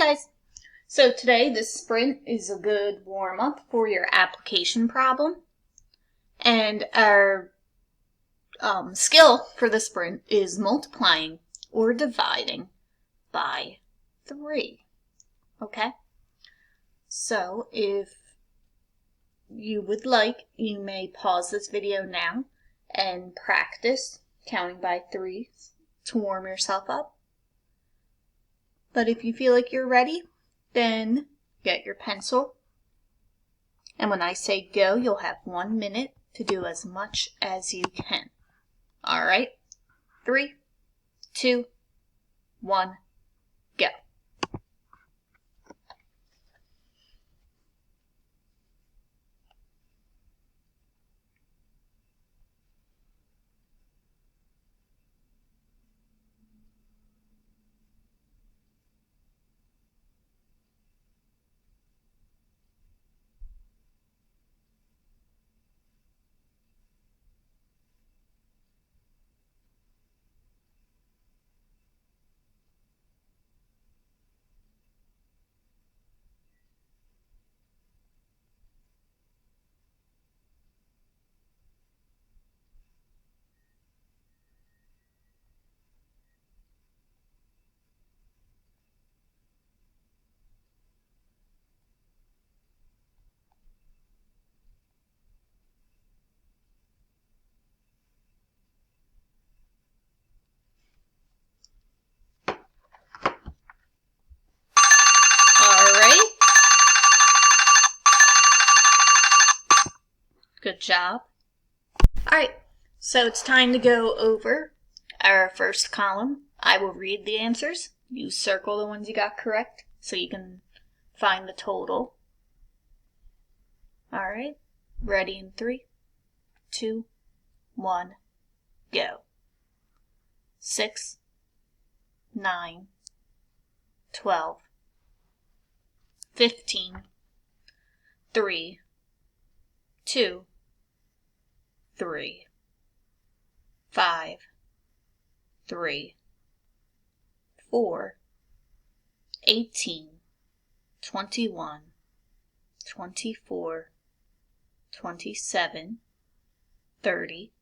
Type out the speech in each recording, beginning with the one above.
guys! So today this sprint is a good warm-up for your application problem. And our skill for the sprint is multiplying or dividing by 3. Okay? So if you would like, you may pause this video now and practice counting by 3 to warm yourself up. But if you feel like you're ready, then get your pencil. And when I say go, you'll have 1 minute to do as much as you can. All right? 3, 2, 1, go. Good job. Alright, so it's time to go over our first column. I will read the answers. You circle the ones you got correct so you can find the total. Alright, ready in 3, 2, 1, go. 6, 9, 12, 15, 3, 2, 3, 5, 3, 4, 18, 21, 24, 27, 30,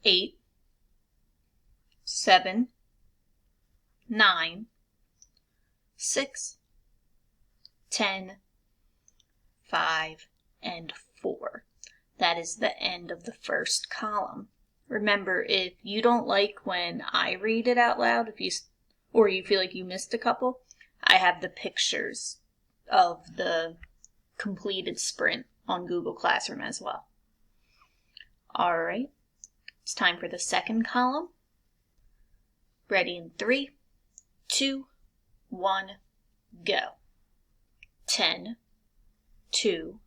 8, 7, 9, 6, 10, 5, and 4. That is the end of the first column. Remember, if you don't like when I read it out loud, or you feel like you missed a couple, I have the pictures of the completed sprint on Google Classroom as well. Alright, it's time for the second column. Ready in 3, 2, 1, go. 10, 2,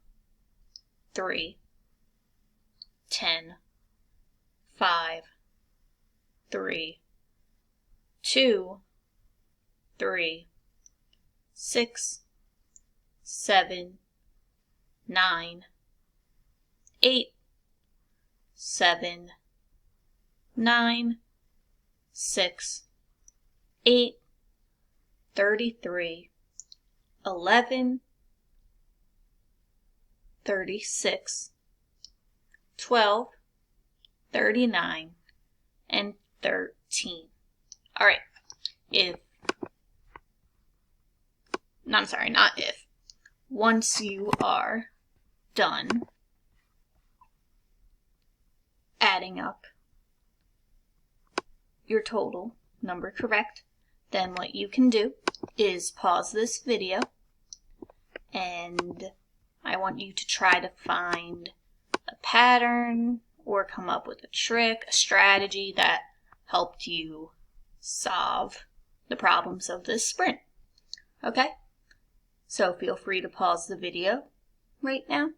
3, 10, 5, 3, 2, 3, 6, 7, 9, 8, 7, 9, 6, 8, 33, 11, 36, 12, 39, and 13. Alright, once you are done adding up your total number correct, then what you can do is pause this video and I want you to try to find a pattern or come up with a trick, a strategy that helped you solve the problems of this sprint. Okay? So feel free to pause the video right now,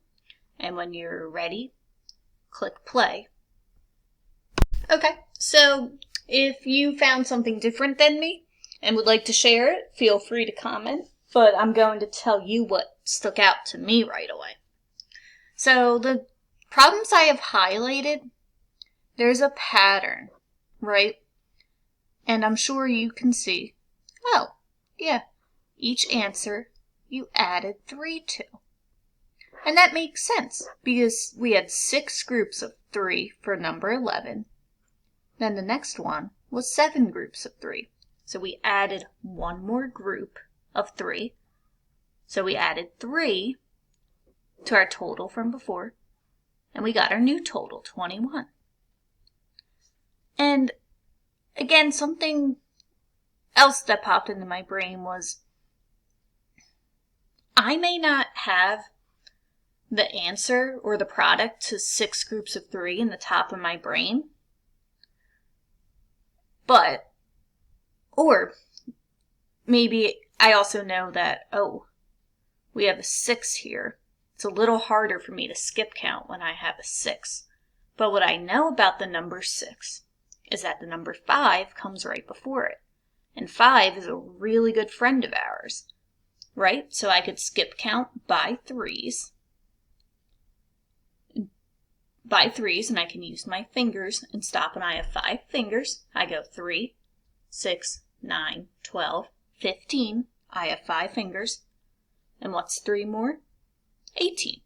and when you're ready, click play. Okay, so if you found something different than me and would like to share it, feel free to comment, but I'm going to tell you what stuck out to me right away. So the problems I have highlighted, there's a pattern, right? And I'm sure you can see, oh, yeah, each answer you added 3 to. And that makes sense because we had 6 groups of 3 for number 11. Then the next one was 7 groups of 3. So we added one more group of 3. So we added 3 to our total from before, and we got our new total, 21. And again, something else that popped into my brain was, I may not have the answer or the product to 6 groups of 3 in the top of my brain, or maybe I also know that, oh, we have a 6 here. It's a little harder for me to skip count when I have a 6. But what I know about the number 6 is that the number 5 comes right before it. And 5 is a really good friend of ours, right? So I could skip count by threes. And I can use my fingers and stop when I have 5 fingers. I go 3, 6, 9, 12, 15. I have 5 fingers. And what's 3 more? 18.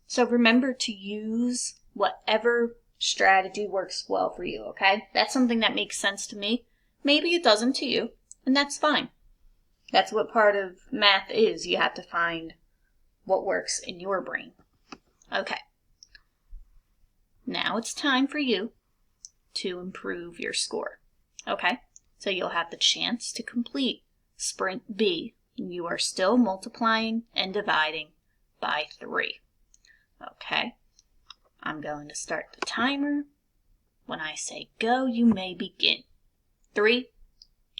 So remember to use whatever strategy works well for you, okay? That's something that makes sense to me. Maybe it doesn't to you, and that's fine. That's what part of math is. You have to find what works in your brain. Okay. Now it's time for you to improve your score, okay? So you'll have the chance to complete Sprint B. You are still multiplying and dividing by 3. Okay, I'm going to start the timer. When I say go, you may begin. 3,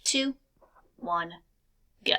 2, 1, go.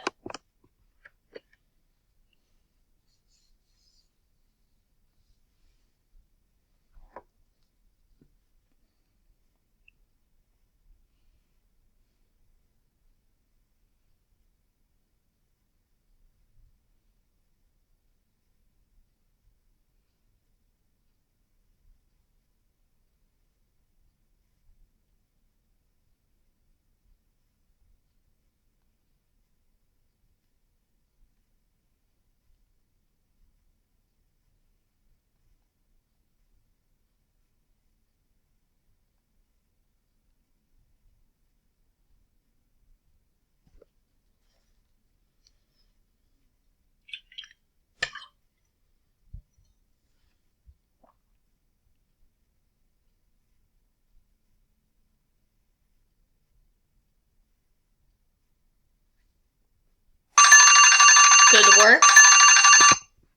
Good work.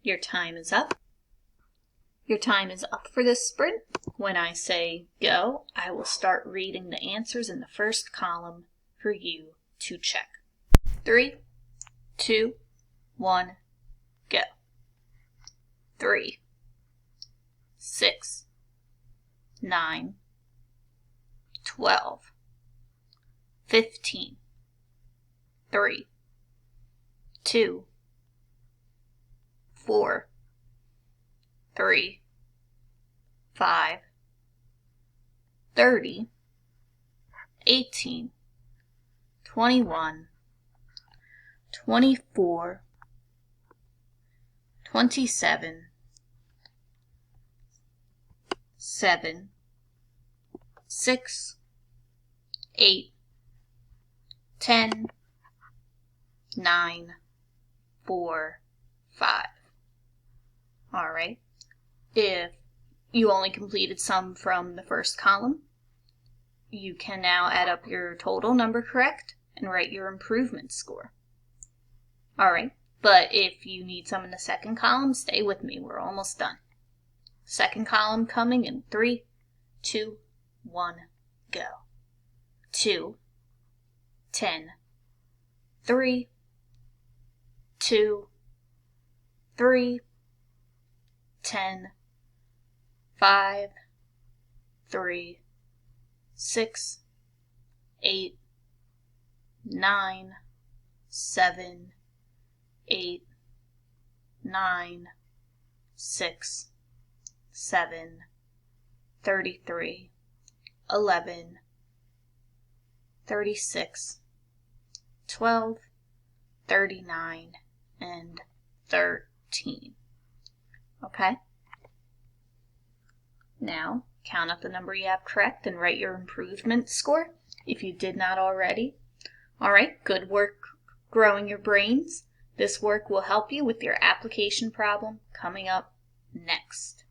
Your time is up. Your time is up for this sprint. When I say go, I will start reading the answers in the first column for you to check. 3, 2, 1, go. 3, 6, 9, 12, 15, 3, 2, 4, 3, 5, 30, 18, 21, 24, 27, 7, 6, 8, 10, 9, 4, 5. All right. If you only completed some from the first column, you can now add up your total number correct and write your improvement score. All right. But if you need some in the second column, stay with me. We're almost done. Second column coming in 3, 2, 1, go. 2, 10, 3, 2, 3, 10, 5, 3, 6, 8, 9, 7, 8, 9, 6, 7, 33, 11, 36, 12, 39, and 13. Okay? Now, count up the number you have correct and write your improvement score if you did not already. All right, good work growing your brains. This work will help you with your application problem coming up next.